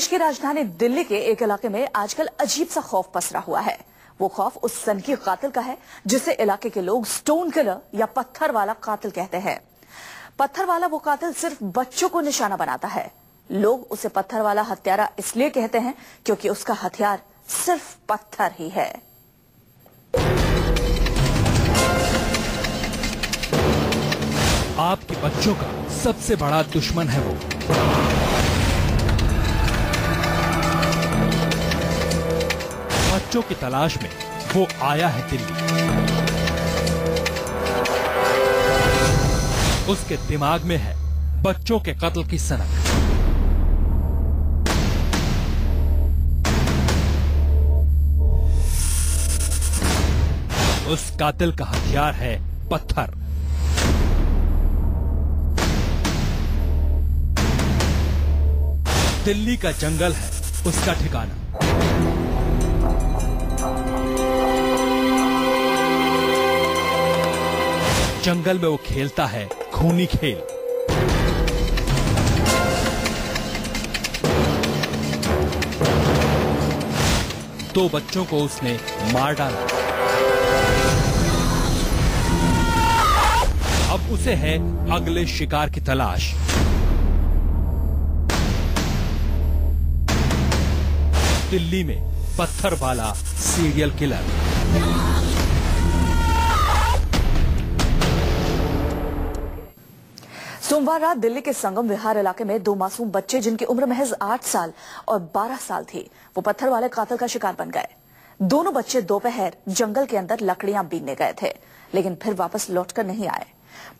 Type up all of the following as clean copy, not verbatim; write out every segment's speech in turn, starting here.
देश की राजधानी दिल्ली के एक इलाके में आजकल अजीब सा खौफ पसरा हुआ है। वो खौफ उस सनकी कातिल का है जिसे इलाके के लोग स्टोन किलर या पत्थर वाला कातिल कहते हैं। पत्थर वाला वो कातिल सिर्फ बच्चों को निशाना बनाता है। लोग उसे पत्थर वाला हत्यारा इसलिए कहते हैं क्योंकि उसका हथियार सिर्फ पत्थर ही है। आपके बच्चों का सबसे बड़ा दुश्मन है वो। बच्चों की तलाश में वो आया है दिल्ली। उसके दिमाग में है बच्चों के कत्ल की सनक। उस कातिल का हथियार है पत्थर। दिल्ली का जंगल है उसका ठिकाना। जंगल में वो खेलता है खूनी खेल। दो बच्चों को उसने मार डाला। अब उसे है अगले शिकार की तलाश। दिल्ली में पत्थर वाला सीरियल किलर। सोमवार रात दिल्ली के संगम विहार इलाके में दो मासूम बच्चे जिनकी उम्र महज 8 साल और 12 साल थी, वो पत्थर वाले कातिल का शिकार बन गए। दोनों बच्चे दोपहर जंगल के अंदर लकड़ियां बीनने गए थे, लेकिन फिर वापस लौटकर नहीं आए।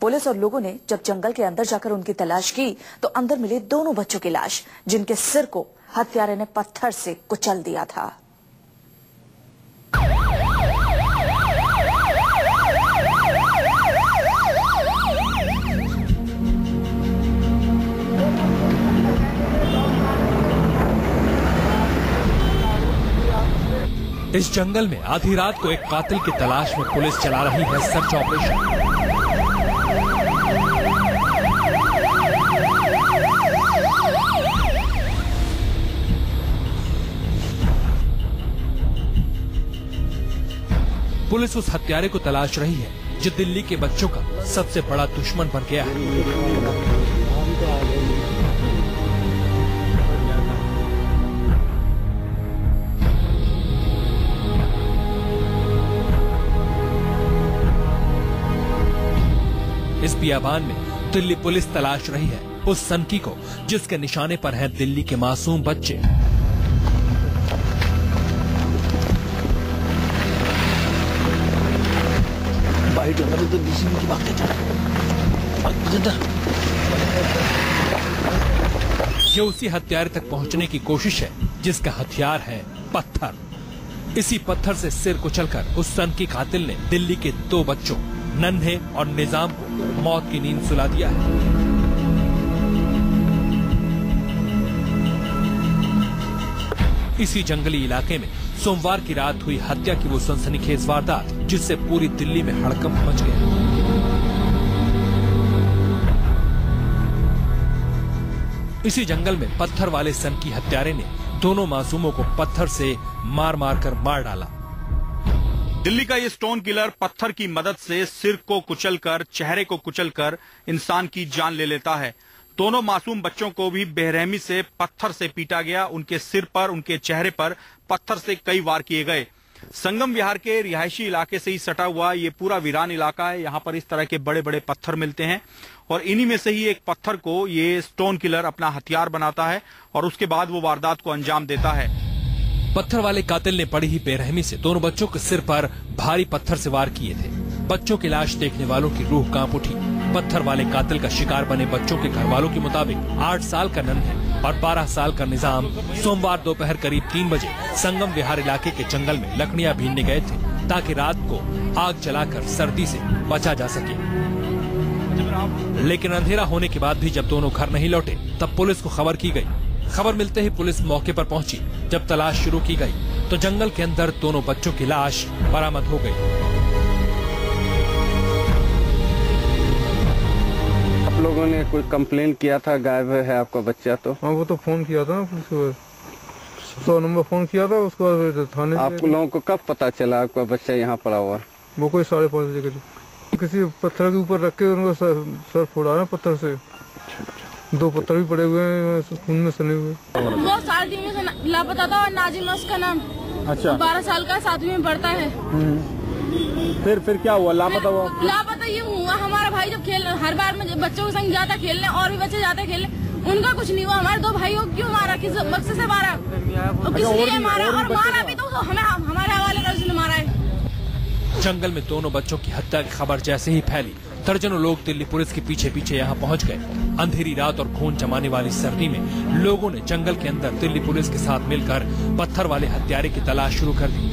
पुलिस और लोगों ने जब जंगल के अंदर जाकर उनकी तलाश की तो अंदर मिली दोनों बच्चों की लाश, जिनके सिर को हत्यारे ने पत्थर से कुचल दिया था। इस जंगल में आधी रात को एक कातिल की तलाश में पुलिस चला रही है सर्च ऑपरेशन। पुलिस उस हत्यारे को तलाश रही है जो दिल्ली के बच्चों का सबसे बड़ा दुश्मन बन गया है। इस बियाबान में दिल्ली पुलिस तलाश रही है उस सनकी को जिसके निशाने पर है दिल्ली के मासूम बच्चे। ये उसी हत्यारे तक पहुंचने की कोशिश है जिसका हथियार है पत्थर। इसी पत्थर से सिर कुचलकर उस सनकी कातिल ने दिल्ली के दो बच्चों नन्हे और निजाम को मौत की नींद सुला दिया है। इसी जंगली इलाके में सोमवार की रात हुई हत्या की वो सनसनीखेज वारदात जिससे पूरी दिल्ली में हड़कंप मच गया। इसी जंगल में पत्थर वाले सनकी हत्यारे ने दोनों मासूमों को पत्थर से मार मार कर मार डाला। दिल्ली का ये स्टोन किलर पत्थर की मदद से सिर को कुचलकर, चेहरे को कुचलकर इंसान की जान ले लेता है। दोनों मासूम बच्चों को भी बेरहमी से पत्थर से पीटा गया। उनके सिर पर, उनके चेहरे पर पत्थर से कई वार किए गए। संगम विहार के रिहायशी इलाके से ही सटा हुआ ये पूरा वीरान इलाका है। यहाँ पर इस तरह के बड़े बड़े पत्थर मिलते हैं और इन्हीं में से ही एक पत्थर को ये स्टोन किलर अपना हथियार बनाता है और उसके बाद वो वारदात को अंजाम देता है। पत्थर वाले कातिल ने बड़ी ही बेरहमी से दोनों बच्चों के सिर पर भारी पत्थर से वार किए थे। बच्चों की लाश देखने वालों की रूह कांप उठी। पत्थर वाले कातिल का शिकार बने बच्चों के घर वालों के मुताबिक 8 साल का नन्हे और 12 साल का निजाम सोमवार दोपहर करीब 3 बजे संगम विहार इलाके के जंगल में लकड़ियां बीनने गए थे ताकि रात को आग जलाकर सर्दी से बचा जा सके। लेकिन अंधेरा होने के बाद भी जब दोनों घर नहीं लौटे तब पुलिस को खबर की गई। खबर मिलते ही पुलिस मौके पर पहुंची। जब तलाश शुरू की गई तो जंगल के अंदर दोनों बच्चों की लाश बरामद हो गई। आप लोगों ने कोई कंप्लेन किया था गायब है आपका बच्चा? तो हाँ, वो तो फोन किया था पुलिस को। 100 नंबर फोन किया था, उसको थाने। आप लोगों को कब पता चला आपका बच्चा यहाँ पड़ा हुआ? वो कोई 5:30 बजे करीब किसी पत्थर के ऊपर रख के उनको सर फोड़ा है पत्थर से। 2 पत्थर भी पड़े हुए हैं, खून में सने हुए। वो साल दिन में लापता था और नाजिम उसका नाम। अच्छा। 12 साल का, 7वीं में पढ़ता है। फिर क्या हुआ? लापता हुआ? लापता ये हुआ, हमारा भाई जब हर बार में बच्चों के संग जाता खेलने, और भी बच्चे जाते खेलने, उनका कुछ नहीं हुआ। हमारे 2 भाइयों क्यों मारा, किस मकसद से मारा, किस लिए मारा, और मारा भी तो हमें हमारे हवाले कर उसने मारा है। जंगल में दोनों बच्चों की हत्या की खबर जैसे ही फैली, दर्जनों लोग दिल्ली पुलिस के पीछे पीछे यहाँ पहुँच गए। अंधेरी रात और खून जमाने वाली सर्दी में लोगों ने जंगल के अंदर दिल्ली पुलिस के साथ मिलकर पत्थर वाले हत्यारे की तलाश शुरू कर दी।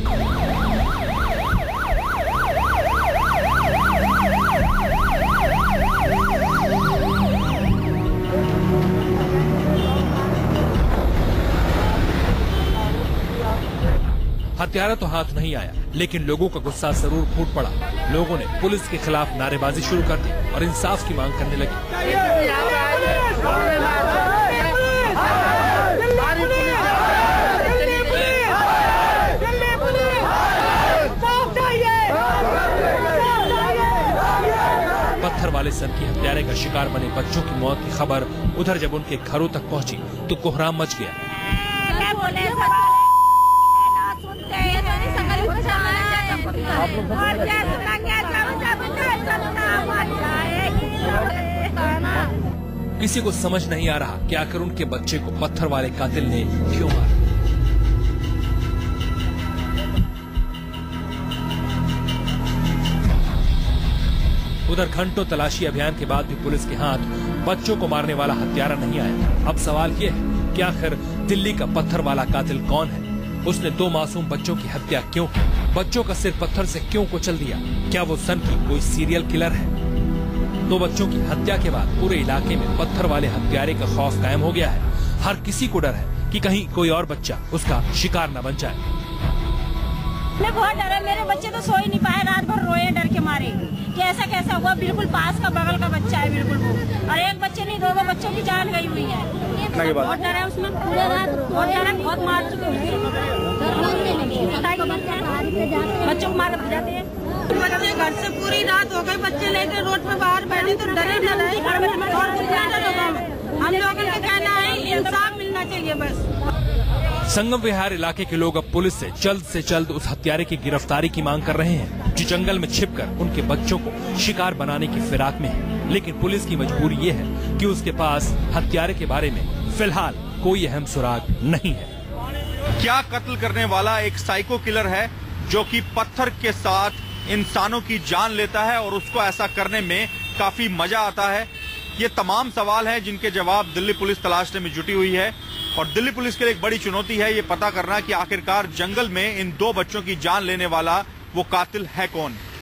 हत्यारा तो हाथ नहीं आया, लेकिन लोगों का गुस्सा जरूर फूट पड़ा। लोगों ने पुलिस के खिलाफ नारेबाजी शुरू कर दी और इंसाफ की मांग करने लगे। पत्थर वाले सर की हत्यारे का शिकार बने बच्चों की मौत की खबर उधर जब उनके घरों तक पहुंची तो कोहराम मच गया। किसी को समझ नहीं आ रहा कि आखिर उनके बच्चे को पत्थर वाले कातिल ने क्यों मारा। उधर घंटों तलाशी अभियान के बाद भी पुलिस के हाथ बच्चों को मारने वाला हत्यारा नहीं आया। अब सवाल ये है कि आखिर दिल्ली का पत्थर वाला कातिल कौन है? उसने 2 मासूम बच्चों की हत्या क्यों की? बच्चों का सिर पत्थर से क्यों कुचल दिया? क्या वो सन की कोई सीरियल किलर है? 2 बच्चों की हत्या के बाद पूरे इलाके में पत्थर वाले हत्यारे का खौफ कायम हो गया है। हर किसी को डर है कि कहीं कोई और बच्चा उसका शिकार न बन जाए। मैं बहुत डरा, मेरे बच्चे तो सो ही नहीं पाए, रात भर रोए डर के मारे। कैसा कैसा हुआ, बिल्कुल पास का बगल का बच्चा है बिल्कुल वो, और एक बच्चे नहीं 2 बच्चों की जान गई हुई है। बहुत डरा उसमें, पूरे रात बहुत डरा, बहुत मार चुके हैं बच्चों को, मार जाते हैं। बच्चे घर से पूरी रात हो गई, बच्चे लेकर रोड पे बाहर बैठे तो डरे हम लोगों का कहना है इंसाफ मिलना चाहिए बस। संगम विहार इलाके के लोग अब पुलिस से जल्द उस हत्यारे की गिरफ्तारी की मांग कर रहे हैं जो जंगल में छिपकर उनके बच्चों को शिकार बनाने की फिराक में है। लेकिन पुलिस की मजबूरी ये है कि उसके पास हत्यारे के बारे में फिलहाल कोई अहम सुराग नहीं है। क्या कत्ल करने वाला एक साइको किलर है जो कि पत्थर के साथ इंसानों की जान लेता है और उसको ऐसा करने में काफी मजा आता है? ये तमाम सवाल हैं जिनके जवाब दिल्ली पुलिस तलाशने में जुटी हुई है। और दिल्ली पुलिस के लिए एक बड़ी चुनौती है ये पता करना कि आखिरकार जंगल में इन 2 बच्चों की जान लेने वाला वो कातिल है कौन।